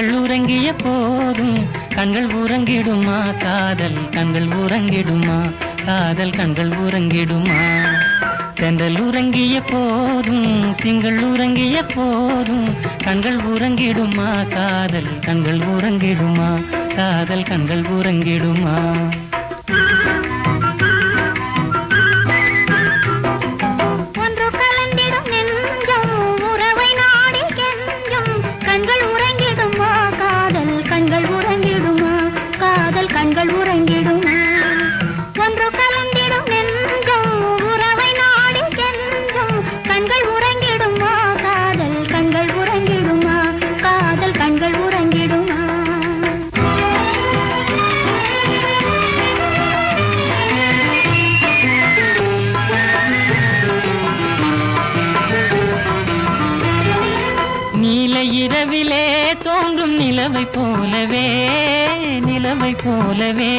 திங்கள் உறங்கிய போதும் கண்கள் உறங்கிடுமா காதல் கண்கள் உறங்கிடுமா காதல் கண்கள் உறங்கிடுமா தென்றல் உறங்கிய போதும் திங்கள் உறங்கிய போதும் கண்கள் உறங்கிடுமா காதல் கண்கள் உறங்கிடுமா காதல் கண்கள் உறங்கிடுமா கண்கள் உறங்கிடுமா ஒன்று கலந்திடும் நெஞ்சம் உறவை நாடி கெஞ்சும் கண்கள் உறங்கிடுமா காதல் கண்கள் உறங்கிடுமா காதல் கண்கள் உறங்கிடுமா நீல இரவிலே தோன்றும் நிலவை போலவே நிலவை போலவே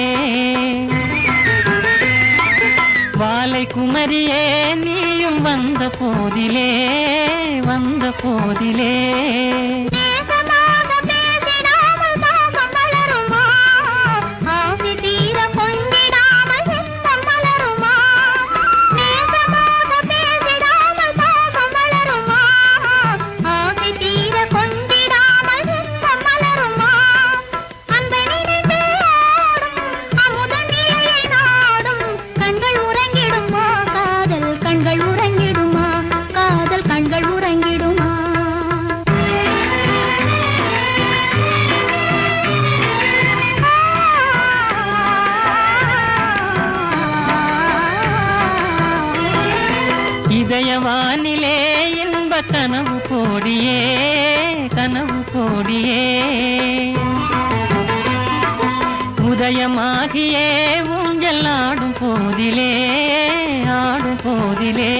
வாலை குமரியே நீயும் வந்த போதிலே வந்த போதிலே இதயவானிலே இன்ப கனவு கோடியே கனவு கோடியே உதயமாகியே ஊஞ்சல் ஆடும் போதிலே ஆடும் போதிலே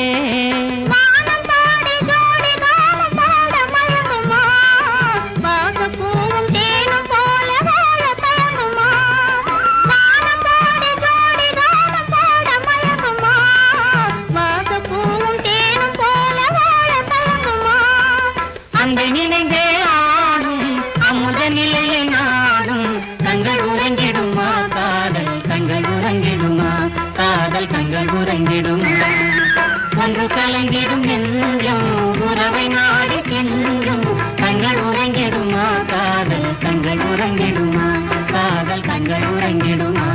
நினைந்தே ஆடும் அமுத நிலையை நாடும் கண்கள் உறங்கிடுமா காதல் கண்கள் உறங்கிடுமா காதல் கண்கள் உறங்கிடுமா ஒன்று கலங்கிடும் நெஞ்சம் உறவை நாடி கெஞ்சும் கண்கள் உறங்கிடுமா காதல் கண்கள் உறங்கிடுமா காதல் கண்கள் உறங்கிடுமா